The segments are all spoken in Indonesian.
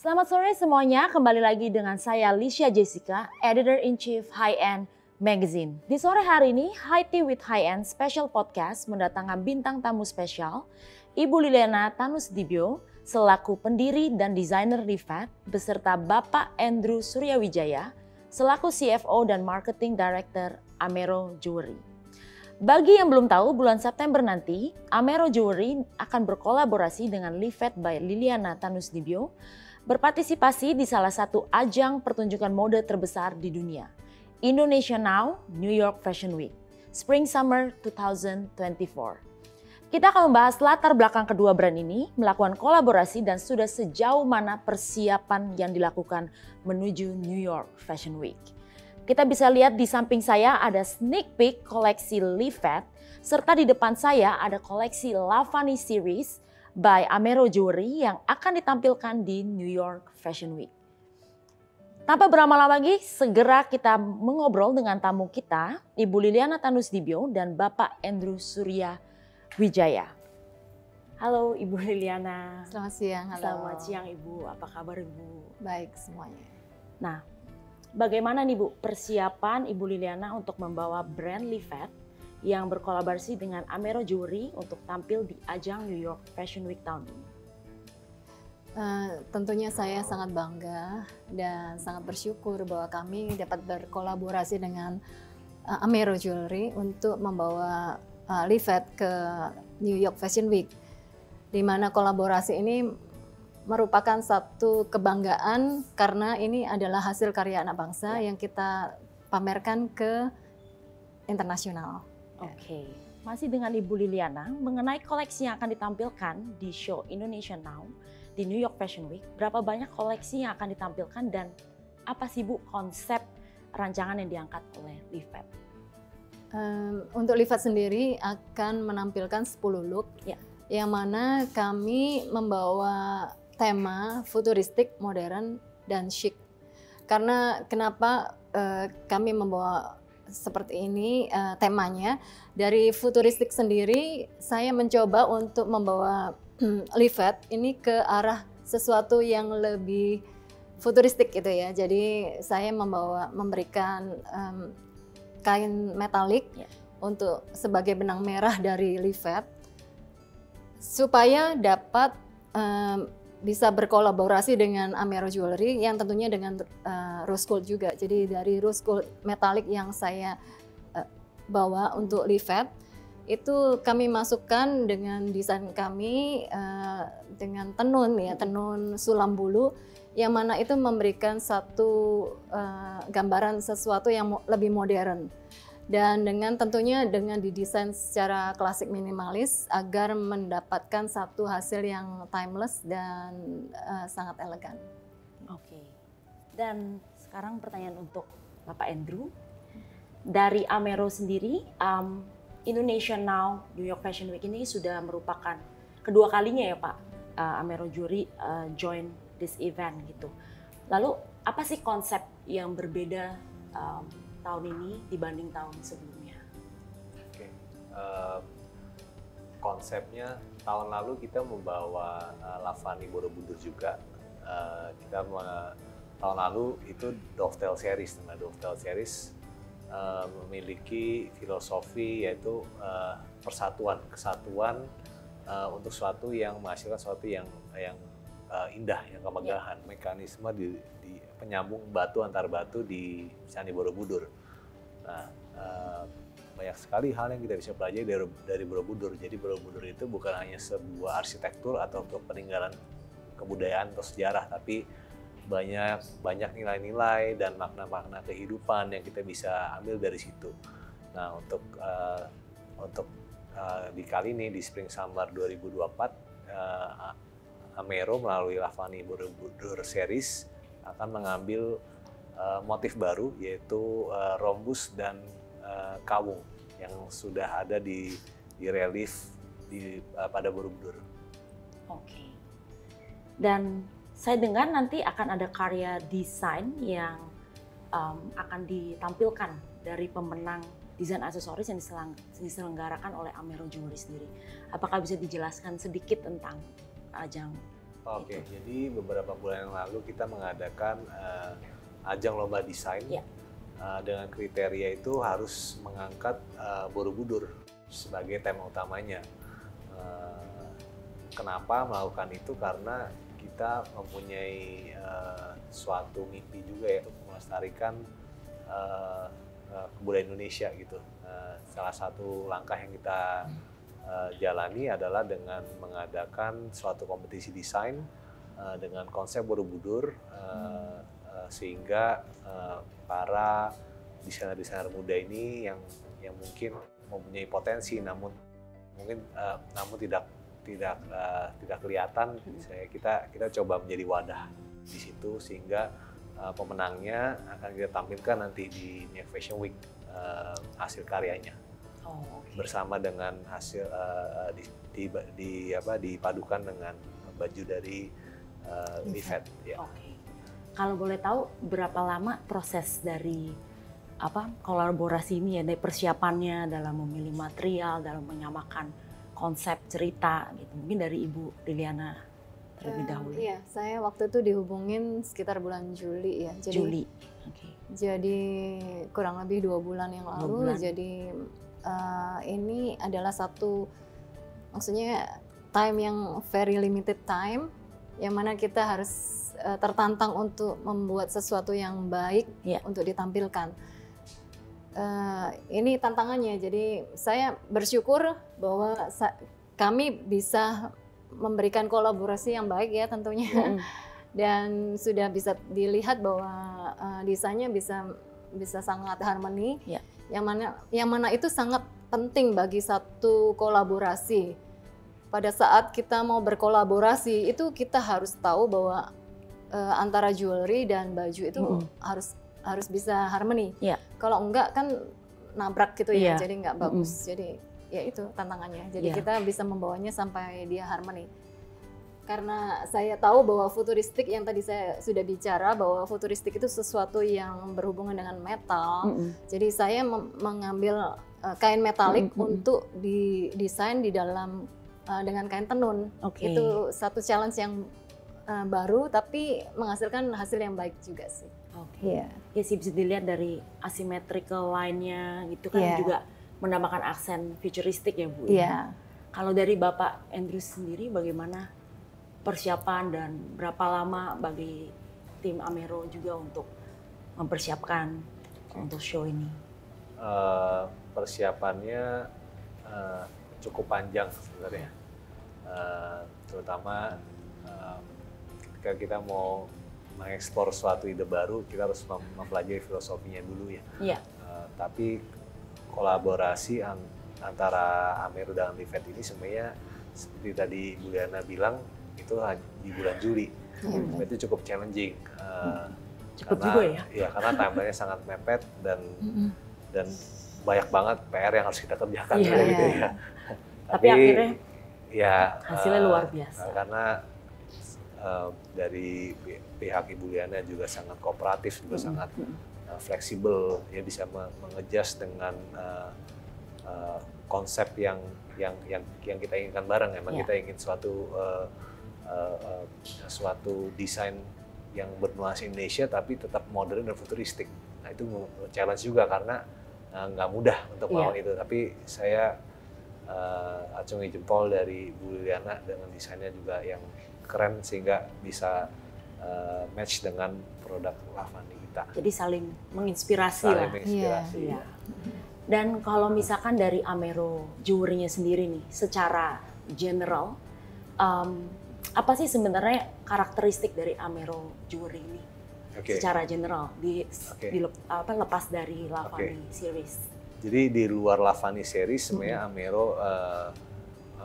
Selamat sore semuanya, kembali lagi dengan saya Lisha Jessica, Editor-in-Chief High End Magazine. Di sore hari ini, High Tea with High End Special Podcast mendatangkan bintang tamu spesial, Ibu Liliana Thanusdibio, selaku pendiri dan desainer Livat, beserta Bapak Andrew Suryawijaya, selaku CFO dan Marketing Director Amero Jewelry. Bagi yang belum tahu, bulan September nanti, Amero Jewelry akan berkolaborasi dengan Livat by Liliana Thanusdibio, berpartisipasi di salah satu ajang pertunjukan mode terbesar di dunia, Indonesia Now New York Fashion Week, Spring Summer 2024. Kita akan membahas latar belakang kedua brand ini, melakukan kolaborasi dan sudah sejauh mana persiapan yang dilakukan menuju New York Fashion Week. Kita bisa lihat di samping saya ada sneak peek koleksi Livat, serta di depan saya ada koleksi Lavani Series by Amero Jewelry yang akan ditampilkan di New York Fashion Week. Tanpa berlama-lama lagi, segera kita mengobrol dengan tamu kita, Ibu Liliana Thanusdibio dan Bapak Andrew Suryawijaya. Halo Ibu Liliana. Selamat siang. Halo. Selamat siang Ibu, apa kabar Ibu? Baik semuanya. Nah, bagaimana nih Bu persiapan Ibu Liliana untuk membawa brand Livat yang berkolaborasi dengan Amero Jewelry untuk tampil di ajang New York Fashion Week tahun ini? Tentunya saya sangat bangga dan sangat bersyukur bahwa kami dapat berkolaborasi dengan Amero Jewelry untuk membawa Livat ke New York Fashion Week, di mana kolaborasi ini merupakan satu kebanggaan karena ini adalah hasil karya anak bangsa yang kita pamerkan ke internasional. Oke, masih dengan Ibu Liliana mengenai koleksi yang akan ditampilkan di show Indonesia Now di New York Fashion Week. Berapa banyak koleksi yang akan ditampilkan dan apa sih Bu konsep rancangan yang diangkat oleh Livat? Untuk Livat sendiri akan menampilkan 10 look, yang mana kami membawa tema futuristik, modern, dan chic. Karena kenapa kami membawa seperti ini temanya, dari futuristik sendiri saya mencoba untuk membawa Livat ini ke arah sesuatu yang lebih futuristik gitu ya. Jadi saya memberikan kain metalik untuk sebagai benang merah dari Livat supaya dapat bisa berkolaborasi dengan Amero Jewelry yang tentunya dengan rose gold juga. Jadi dari rose gold metalik yang saya bawa untuk Livat itu kami masukkan dengan desain kami dengan tenun tenun sulam bulu, yang mana itu memberikan satu gambaran sesuatu yang lebih modern. Dan tentunya dengan didesain secara klasik minimalis agar mendapatkan satu hasil yang timeless dan sangat elegan. Oke. Dan sekarang pertanyaan untuk Bapak Andrew. Dari Amero sendiri, Indonesia Now New York Fashion Week ini sudah merupakan kedua kalinya ya Pak, Amero Jewelry join this event gitu. Lalu apa sih konsep yang berbeda tahun ini dibanding tahun sebelumnya? Oke, konsepnya tahun lalu kita membawa Lavani Borobudur juga. Tahun lalu itu Dovetail Series. Nah, Dovetail Series memiliki filosofi yaitu persatuan, kesatuan untuk sesuatu yang menghasilkan sesuatu yang indah, yang kemegahan, mekanisme di penyambung batu antar batu di Candi Borobudur. Nah, banyak sekali hal yang kita bisa pelajari dari Borobudur. Jadi Borobudur itu bukan hanya sebuah arsitektur atau peninggalan kebudayaan atau sejarah, tapi banyak nilai-nilai dan makna-makna kehidupan yang kita bisa ambil dari situ. Nah, untuk di kali ini di Spring Summer 2024, Amero melalui Lavani Borobudur Series akan mengambil motif baru, yaitu rombus dan kawung yang sudah ada di relief pada Borobudur. Oke. Dan saya dengar nanti akan ada karya desain yang akan ditampilkan dari pemenang desain aksesoris yang diselenggarakan oleh Amero Jewelry sendiri. Apakah bisa dijelaskan sedikit tentang ajang Oke, jadi beberapa bulan yang lalu kita mengadakan ajang lomba desain dengan kriteria itu harus mengangkat Borobudur sebagai tema utamanya. Kenapa melakukan itu? Karena kita mempunyai suatu mimpi juga ya untuk melestarikan kebudayaan Indonesia gitu. Salah satu langkah yang kita jalani adalah dengan mengadakan suatu kompetisi desain dengan konsep Borobudur, sehingga para desainer-desainer muda ini yang mungkin mempunyai potensi namun tidak kelihatan, kita coba menjadi wadah di situ sehingga pemenangnya akan kita tampilkan nanti di New York Fashion Week, hasil karyanya. Bersama dengan hasil dipadukan dengan baju dari Livet. Ya. Kalau boleh tahu berapa lama proses dari kolaborasi ini ya, dari persiapannya dalam memilih material, dalam menyamakan konsep cerita gitu. Mungkin dari Ibu Liliana terlebih dahulu. Iya, saya waktu itu dihubungin sekitar bulan Juli ya. Juli. Jadi kurang lebih 2 bulan yang lalu. Jadi ini adalah satu, maksudnya time yang very limited time, yang mana kita harus tertantang untuk membuat sesuatu yang baik untuk ditampilkan. Ini tantangannya, jadi saya bersyukur bahwa kami bisa memberikan kolaborasi yang baik ya tentunya, dan sudah bisa dilihat bahwa desainnya bisa sangat harmoni. Yang mana itu sangat penting bagi satu kolaborasi. Pada saat kita mau berkolaborasi itu kita harus tahu bahwa antara jewelry dan baju itu harus bisa harmoni. Kalau enggak kan nabrak gitu ya, jadi nggak bagus. Jadi ya itu tantangannya. Jadi kita bisa membawanya sampai dia harmoni. Karena saya tahu bahwa futuristik yang tadi saya sudah bicara, bahwa futuristik itu sesuatu yang berhubungan dengan metal. Jadi saya mengambil kain metalik untuk didesain di dalam dengan kain tenun. Itu satu challenge yang baru, tapi menghasilkan hasil yang baik juga sih. Ya sih, bisa dilihat dari asymmetrical line-nya gitu kan, juga menambahkan aksen futuristik ya Bu. Kalau dari Bapak Andrew sendiri bagaimana persiapan dan berapa lama bagi tim Amero juga untuk mempersiapkan untuk show ini? Persiapannya cukup panjang sebenarnya, terutama ketika kita mau mengeksplor suatu ide baru, kita harus mempelajari filosofinya dulu ya. Tapi kolaborasi antara Amero dan Livet ini sebenarnya seperti tadi Bu Liana bilang, itu di bulan Juli. Itu cukup challenging. Cepat juga ya? Iya, karena timeline-nya sangat mepet dan banyak banget PR yang harus kita kerjakan gitu ya. Tapi akhirnya hasilnya luar biasa. Karena dari pihak Ibu Liana juga sangat kooperatif, juga sangat fleksibel, ya bisa mengejas dengan konsep yang kita inginkan bareng. Emang kita ingin suatu desain yang bernuansa Indonesia tapi tetap modern dan futuristik. Nah itu challenge juga karena nggak mudah untuk melawan itu. Tapi saya acungi jempol dari Bu Liliana dengan desainnya juga yang keren sehingga bisa match dengan produk Lavani kita. Jadi saling menginspirasi lah. Menginspirasi. Dan kalau misalkan dari Amero jewelry-nya sendiri nih, secara general, apa sih sebenarnya karakteristik dari Amero jewelry ini? Secara general, lepas dari Lavani series. Jadi di luar Lavani series, sebenarnya Amero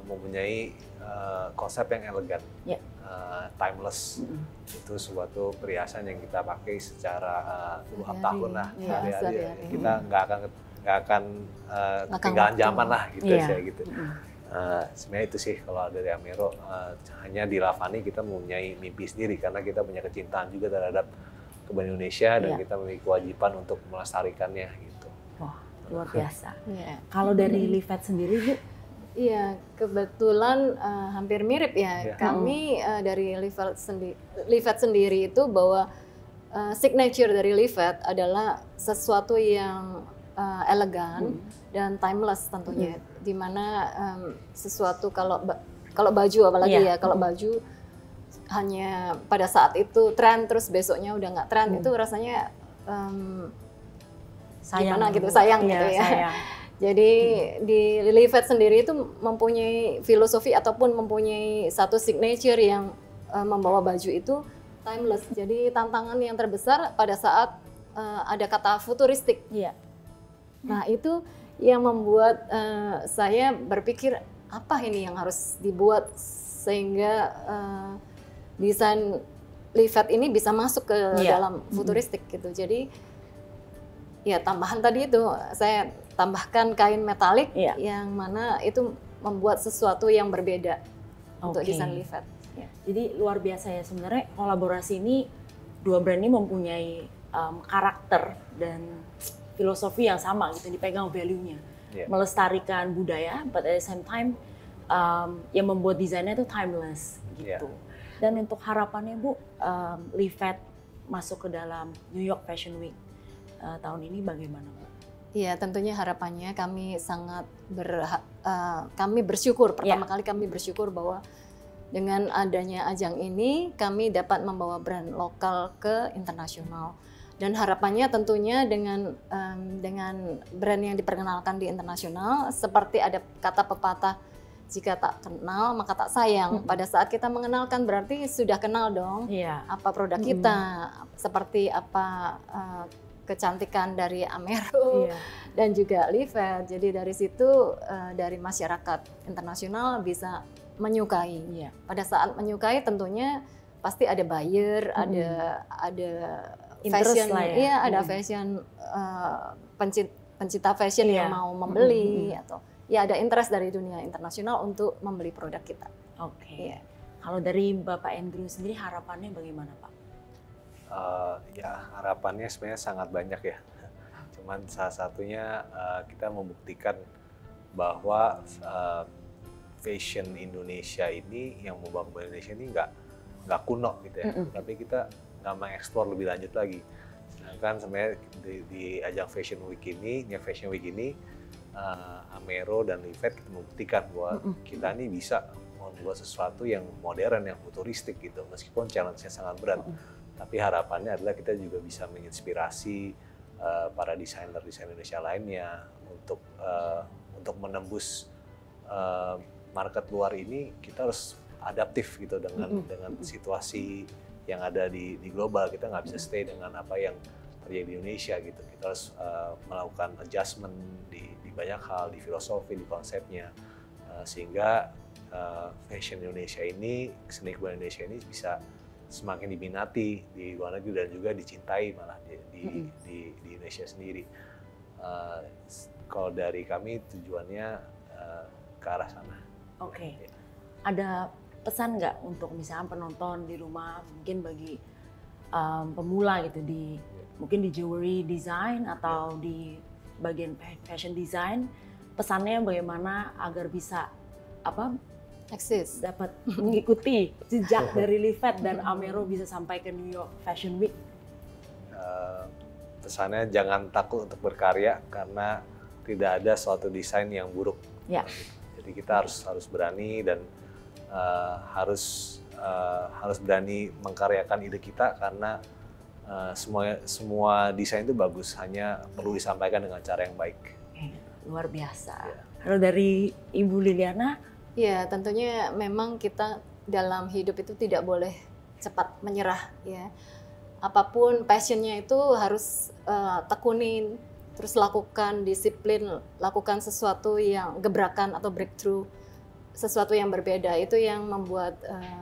mempunyai konsep yang elegan, timeless. Itu suatu perhiasan yang kita pakai secara puluhan tahun lah. Kita nggak akan ketinggalan zaman lah gitu saya gitu. Sebenarnya itu sih kalau dari Amero, hanya di Lavani kita mempunyai mimpi sendiri karena kita punya kecintaan juga terhadap kebudayaan Indonesia dan kita memiliki kewajiban untuk melestarikannya gitu. Wah, luar biasa. Kalau dari Livet sendiri Bu, Iya, kebetulan hampir mirip ya. Kami dari Livet sendiri itu bahwa signature dari Livet adalah sesuatu yang elegan dan timeless tentunya. Dimana sesuatu kalau baju apalagi ya, kalau baju hanya pada saat itu tren terus besoknya udah nggak tren, itu rasanya sayang gitu, sayang gitu ya. Sayang. Jadi di Livet sendiri itu mempunyai filosofi ataupun mempunyai satu signature yang membawa baju itu timeless. Jadi tantangan yang terbesar pada saat ada kata futuristik. Iya. Nah itu yang membuat saya berpikir apa ini yang harus dibuat sehingga desain Livet ini bisa masuk ke dalam futuristik gitu. Jadi ya tambahan tadi itu saya tambahkan kain metalik yang mana itu membuat sesuatu yang berbeda untuk desain Livet. Ya. Jadi luar biasa ya sebenarnya kolaborasi ini, dua brand ini mempunyai karakter dan filosofi yang sama gitu, dipegang value-nya. Melestarikan budaya, but at the same time yang membuat desainnya itu timeless gitu. Dan untuk harapannya Bu, Livet masuk ke dalam New York Fashion Week tahun ini bagaimana Bu? Iya, tentunya harapannya kami sangat kami bersyukur, pertama kali kami bersyukur bahwa dengan adanya ajang ini kami dapat membawa brand lokal ke internasional. Dan harapannya tentunya dengan brand yang diperkenalkan di internasional, seperti ada kata pepatah, jika tak kenal maka tak sayang. Pada saat kita mengenalkan berarti sudah kenal dong apa produk kita, seperti apa kecantikan dari Amero dan juga Livet. Jadi dari situ dari masyarakat internasional bisa menyukai. Pada saat menyukai tentunya pasti ada buyer, ada fashion, ada fashion pencinta fashion yang mau membeli atau ada interest dari dunia internasional untuk membeli produk kita. Kalau dari Bapak Andrew sendiri harapannya bagaimana Pak? Harapannya sebenarnya sangat banyak ya. Cuman salah satunya kita membuktikan bahwa fashion Indonesia ini, yang membangun Indonesia ini nggak kuno gitu ya. Tapi kita nggak mengeksplor lebih lanjut lagi. Sedangkan sebenarnya di ajang Fashion Week ini, Amero dan Livet kita membuktikan bahwa kita ini bisa membuat sesuatu yang modern, yang futuristik gitu. Meskipun challenge-nya sangat berat. Tapi harapannya adalah kita juga bisa menginspirasi para desainer Indonesia lainnya untuk menembus market luar ini. Kita harus adaptif gitu dengan situasi yang ada di global. Kita nggak bisa stay dengan apa yang terjadi di Indonesia gitu. Kita harus melakukan adjustment di banyak hal, di filosofi, di konsepnya, sehingga fashion Indonesia ini, seni kebudayaan Indonesia ini bisa semakin diminati di luar negeri dan juga dicintai malah di Indonesia sendiri. Kalau dari kami tujuannya ke arah sana. Ada pesan nggak untuk misalnya penonton di rumah, mungkin bagi pemula gitu, mungkin di jewelry design atau di bagian fashion design, pesannya bagaimana agar bisa eksis, dapat mengikuti jejak dari Livet dan Amero bisa sampai ke New York Fashion Week? Pesannya jangan takut untuk berkarya karena tidak ada suatu desain yang buruk. Jadi kita harus berani dan harus berani mengkaryakan ide kita karena semua desain itu bagus, hanya perlu disampaikan dengan cara yang baik. Luar biasa. Kalau dari Ibu Liliana? Ya, tentunya memang kita dalam hidup itu tidak boleh cepat menyerah ya. Apapun passionnya itu harus tekunin, terus lakukan disiplin, lakukan sesuatu yang gebrakan atau breakthrough, sesuatu yang berbeda. Itu yang membuat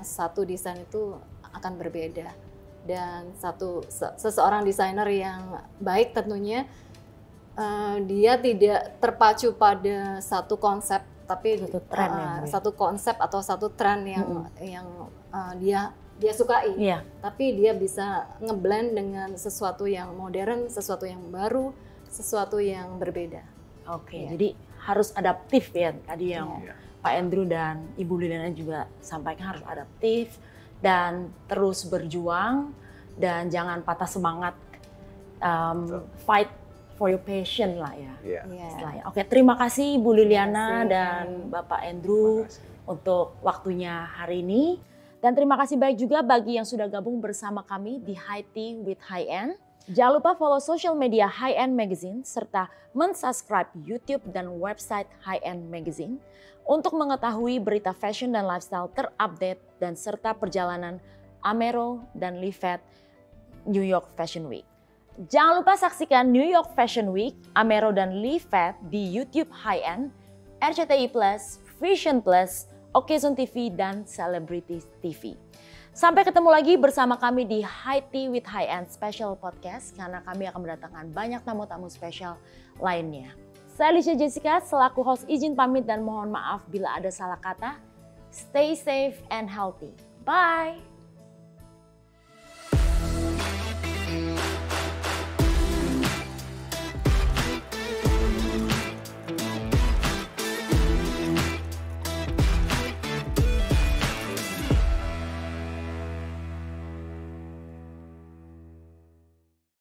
satu desain itu akan berbeda. Dan seseorang desainer yang baik tentunya dia tidak terpacu pada satu konsep, tapi satu konsep atau satu tren yang dia sukai, tapi dia bisa ngeblend dengan sesuatu yang modern, sesuatu yang baru, sesuatu yang berbeda. Jadi harus adaptif ya, tadi yang Iya. Pak Andrew dan Ibu Liliana juga sampaikan harus adaptif dan terus berjuang dan jangan patah semangat, fight for your passion lah ya. Iya. Iya. Istilahnya. Oke, terima kasih Bu Liliana Terima kasih. dan Bapak Andrew Terima kasih. untuk waktunya hari ini. Dan terima kasih baik juga bagi yang sudah gabung bersama kami di High Tea with High End. Jangan lupa follow social media High End Magazine serta mensubscribe YouTube dan website High End Magazine untuk mengetahui berita fashion dan lifestyle terupdate dan serta perjalanan Amero dan Livet New York Fashion Week. Jangan lupa saksikan New York Fashion Week, Amero dan Livet di YouTube High End, RCTI Plus, Vision Plus, Occasion TV, dan Celebrity TV. Sampai ketemu lagi bersama kami di High Tea with High End Special Podcast karena kami akan mendatangkan banyak tamu-tamu spesial lainnya. Saya Licia Jessica selaku host izin pamit dan mohon maaf bila ada salah kata. Stay safe and healthy. Bye!